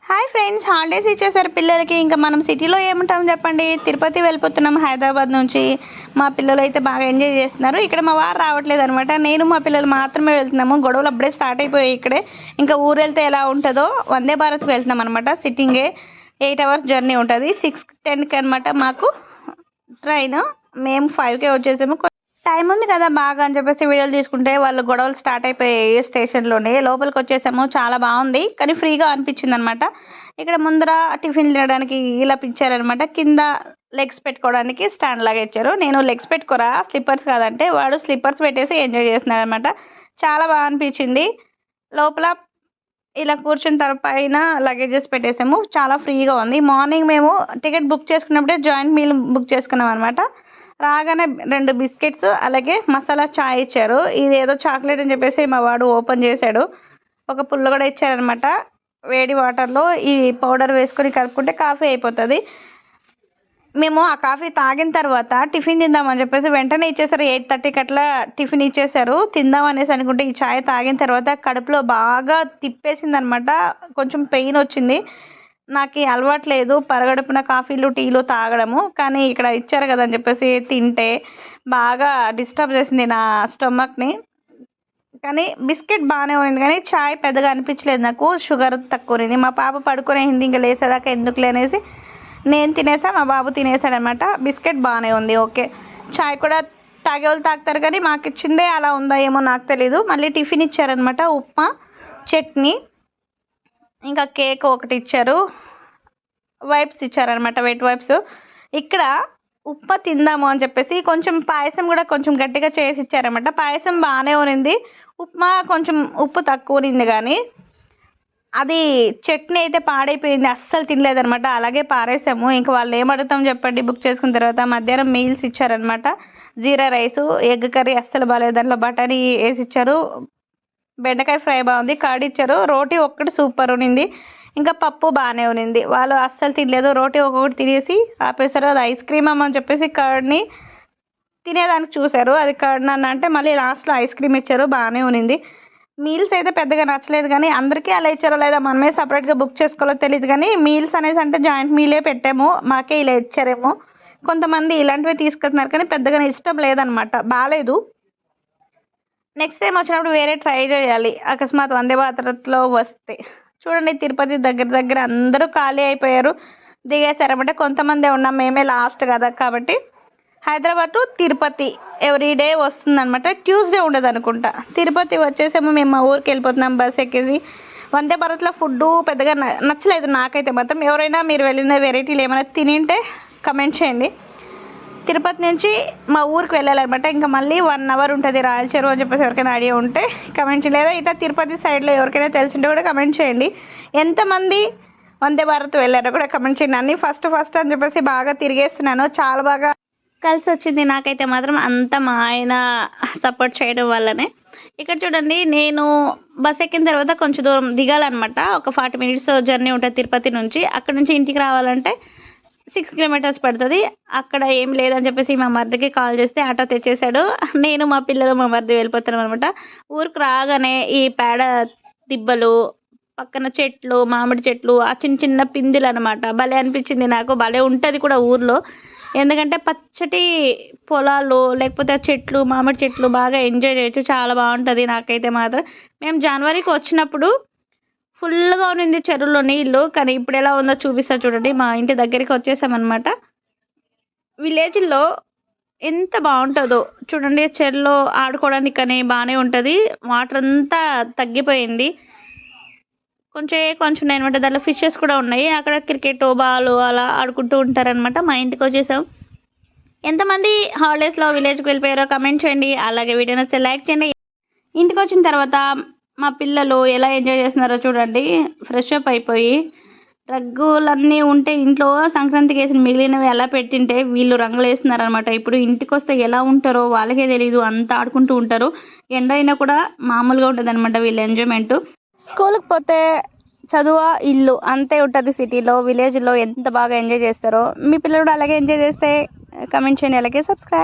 Hi friends, holidays ఇచ్చేసారు పిల్లలకి. ఇంకా మనం సిటీలో ఏముంటాం చెప్పండి. తిరుపతి వెళ్ళిపోతున్నాం హైదరాబాద్ నుంచి. మా పిల్లలు అయితే బాగా ఎంజాయ్ చేస్తున్నారు. ఇక్కడ మా వారు రావట్లేదు అనమాట. నేను మా పిల్లలు మాత్రమే వెళ్తున్నాము. గొడవలు అప్పుడే స్టార్ట్ అయిపోయాయి ఇక్కడే. ఇంకా ఊరు వెళ్తే ఎలా ఉంటుందో వందే భారత్కి వెళ్తున్నాం అనమాట. సిట్టింగే 8 hours జర్నీ ఉంటుంది. 6:10కి అనమాట మాకు ట్రైన్. మేము 5కే వచ్చేసాము. టైం ఉంది కదా బాగా అని చెప్పేసి వీడియోలు తీసుకుంటే వాళ్ళు గొడవలు స్టార్ట్ అయిపోయాయి స్టేషన్లోనే. లోపలికి వచ్చేసాము. చాలా బాగుంది కానీ ఫ్రీగా అనిపించింది అనమాట. ఇక్కడ ముందర టిఫిన్ తినడానికి ఇలా పిచ్చారనమాట. కింద లెగ్స్ పెట్టుకోవడానికి స్టాండ్ లాగా ఇచ్చారు. నేను లెగ్స్ పెట్టుకోరా, స్లిప్పర్స్ కాదంటే వాడు స్లిప్పర్స్ పెట్టేసి ఎంజాయ్ చేస్తున్నాడు అనమాట. చాలా బాగా అనిపించింది. లోపల ఇలా కూర్చున్న తర్వాత పైన లగేజెస్ పెట్టేసాము. చాలా ఫ్రీగా ఉంది. మార్నింగ్ మేము టికెట్ బుక్ చేసుకున్నప్పుడే జాయింట్ మీల్ బుక్ చేసుకున్నాం అనమాట. రాగానే 2 బిస్కెట్స్ అలాగే మసాలా చాయ్ ఇచ్చారు. ఇది ఏదో చాక్లెట్ అని చెప్పేసి మా వాడు ఓపెన్ చేశాడు. ఒక పుల్ల కూడా ఇచ్చారనమాట. వేడి వాటర్లో ఈ పౌడర్ వేసుకొని కలుపుకుంటే కాఫీ అయిపోతుంది. మేము ఆ కాఫీ తాగిన తర్వాత టిఫిన్ తిందామని చెప్పేసి వెంటనే ఇచ్చేసారు. 8:30కి అట్లా టిఫిన్ ఇచ్చేసారు. తిందాం అనేసి అనుకుంటే ఈ చాయ్ తాగిన తర్వాత కడుపులో బాగా తిప్పేసింది అనమాట. కొంచెం పెయిన్ వచ్చింది. నాకు అలవాట్లేదు పరగడుపున కాఫీలు టీలు తాగడము. కానీ ఇక్కడ ఇచ్చారు కదా అని చెప్పేసి తింటే బాగా డిస్టర్బ్ చేసింది నా స్టమక్ని. కానీ బిస్కెట్ బాగానే ఉంది కానీ చాయ్ పెద్దగా అనిపించలేదు నాకు. షుగర్ తక్కువ ఉంది. మా పాప పడుకునేసింది. ఇంకా లేసేదాకా ఎందుకు లేనేసి నేను తినేసా, మా బాబు తినేసాడనమాట. బిస్కెట్ బాగానే ఉంది, ఓకే. చాయ్ కూడా తాగే వాళ్ళు తాగుతారు కానీ మాకు ఇచ్చిందే అలా ఉందా ఏమో నాకు తెలీదు. మళ్ళీ టిఫిన్ ఇచ్చారనమాట. ఉప్మా, చట్నీ, ఇంకా కేక్ ఒకటి ఇచ్చారు. వైప్స్ ఇచ్చారనమాట, వెట్ వైప్స్. ఇక్కడ ఉప్మా తిందాము అని చెప్పేసి కొంచెం పాయసం కూడా కొంచెం గట్టిగా చేసి ఇచ్చారనమాట. పాయసం బాగానే ఉంది. ఉప్మా కొంచెం ఉప్పు తక్కువ ఉంది కానీ అది చట్నీ అయితే పాడైపోయింది. అస్సలు తినలేదనమాట. అలాగే పారేసాము. ఇంకా వాళ్ళు ఏమడుగుతాం చెప్పండి. బుక్ చేసుకున్న తర్వాత మధ్యాహ్నం మీల్స్ ఇచ్చారనమాట. జీరా రైసు, ఎగ్ కర్రీ అస్సలు బాగాలేదు. దాంట్లో బటానీ వేసి ఇచ్చారు. బెండకాయ ఫ్రై బాగుంది. కర్డ్ ఇచ్చారు. రోటీ ఒక్కటి సూపర్ ఉన్నింది. ఇంకా పప్పు బాగానే ఉన్నింది. వాళ్ళు అస్సలు తినలేదు. రోటీ ఒక్కొక్కటి తినేసి ఆపేశారు. అది ఐస్ క్రీమ్ అమ్మని చెప్పేసి కర్డ్ని తినేదానికి చూశారు. అది కర్డ్ నన్ను అంటే మళ్ళీ లాస్ట్లో ఐస్ క్రీమ్ ఇచ్చారు. బాగానే ఉన్నింది. మీల్స్ అయితే పెద్దగా నచ్చలేదు కానీ అందరికీ అలా ఇచ్చారో లేదా మనమే సపరేట్గా బుక్ చేసుకోవాలో తెలియదు కానీ మీల్స్ అనేసి అంటే జాయింట్ మీలే పెట్టాము. మాకే ఇలా ఇచ్చారేమో. కొంతమంది ఇలాంటివి తీసుకెళ్తున్నారు కానీ పెద్దగా ఇష్టం లేదనమాట. బాగాలేదు. నెక్స్ట్ టైం వచ్చినప్పుడు వేరే ట్రై చేయాలి అకస్మాత్ వందే భారత్లో వస్తే. చూడండి తిరుపతి దగ్గర అందరూ ఖాళీ అయిపోయారు. దిగేశారన్నమాట. కొంతమందే ఉన్నాం, మేమే లాస్ట్ కదా. కాబట్టి హైదరాబాద్ టు తిరుపతి ఎవ్రీడే వస్తుందన్నమాట. ట్యూస్డే ఉండదు అనుకుంటా. తిరుపతి వచ్చేసేమో మేము మా ఊరికి వెళ్ళిపోతున్నాం బస్ ఎక్కేసి. వందే భారత్లో ఫుడ్ పెద్దగా నచ్చలేదు నాకైతే మాత్రం. ఎవరైనా మీరు వెళ్ళిన వెరైటీలు ఏమైనా తినింటే కమెంట్ చేయండి. తిరుపతి నుంచి మా ఊరికి వెళ్ళాలన్నమాట. ఇంకా మళ్ళీ 1 hour ఉంటుంది రాయల చెరువు అని చెప్పేసి ఎవరికైనా ఐడియా ఉంటే కమెంట్ చేయండి. లేదా ఇట్లా తిరుపతి సైడ్లో ఎవరికైనా తెలిసింటే కూడా కమెంట్ చేయండి. ఎంతమంది వందే భారత్ వెళ్ళారో కూడా కమెంట్ చేయండి. అన్నీ ఫస్ట్ అని చెప్పేసి బాగా తిరిగేస్తున్నాను. చాలా బాగా కలిసి వచ్చింది నాకైతే మాత్రం. అంతా మా ఆయన సపోర్ట్ చేయడం వల్లనే. ఇక్కడ చూడండి నేను బస్ ఎక్కిన తర్వాత కొంచెం దూరం దిగాలన్నమాట. ఒక 40 minutes జర్నీ ఉంటుంది తిరుపతి నుంచి. అక్కడ నుంచి ఇంటికి రావాలంటే 6 kilometers పడుతుంది. అక్కడ ఏం లేదని చెప్పేసి మా మరిదికి కాల్ చేస్తే ఆటో తెచ్చేసాడు. నేను మా పిల్లలు మా మరిది వెళ్ళిపోతున్నాం అనమాట. ఊరికి రాగానే ఈ పేడ దిబ్బలు, పక్కన చెట్లు, మామిడి చెట్లు, ఆ చిన్న పిందులు అనమాట. భలే అనిపించింది నాకు. భలే ఉంటుంది కూడా ఊర్లో. ఎందుకంటే పచ్చటి పొలాలు లేకపోతే చెట్లు, మామిడి చెట్లు బాగా ఎంజాయ్ చేయొచ్చు. చాలా బాగుంటుంది నాకైతే మాత్రం. మేము జనవరికి వచ్చినప్పుడు ఫుల్గా ఉన్నింది చెరువులో నీళ్ళు. కానీ ఇప్పుడు ఎలా ఉందో చూపిస్తా చూడండి. మా ఇంటి దగ్గరికి వచ్చేసామన్నమాట. విలేజ్లో ఎంత బాగుంటుందో చూడండి. చెరువులో ఆడుకోవడానికి కానీ బాగానే ఉంటుంది. వాటర్ అంతా తగ్గిపోయింది. కొంచెం అనమాట. దాంట్లో ఫిషెస్ కూడా ఉన్నాయి. అక్కడ క్రికెట్ బాల్ అలా ఆడుకుంటూ ఉంటారనమాట. మా ఇంటికి వచ్చేసాం. ఎంతమంది హాలిడేస్లో విలేజ్కి వెళ్ళిపోయారో కమెంట్ చేయండి. అలాగే వీడియో నచ్చితే లైక్ చేయండి. ఇంటికి వచ్చిన తర్వాత మా పిల్లలు ఎలా ఎంజాయ్ చేస్తున్నారో చూడండి. ఫ్రెష్ అప్ అయిపోయి రగ్గులన్నీ ఉంటే ఇంట్లో సంక్రాంతికి వేసిన మిగిలినవి ఎలా పెట్టింటే వీళ్ళు రంగులు వేస్తున్నారనమాట. ఇప్పుడు ఇంటికి వస్తే ఎలా ఉంటారో వాళ్ళకే తెలియదు. అంతా ఆడుకుంటూ ఉంటారు. ఎండ అయినా కూడా మామూలుగా ఉంటుంది అనమాట వీళ్ళ ఎంజాయ్మెంట్. స్కూల్కి పోతే చదువు ఇల్లు అంతే ఉంటుంది సిటీలో. విలేజ్లో ఎంత బాగా ఎంజాయ్ చేస్తారో మీ పిల్లలు కూడా అలాగే ఎంజాయ్ చేస్తే కమెంట్ చేయండి. అలాగే సబ్స్క్రైబ్.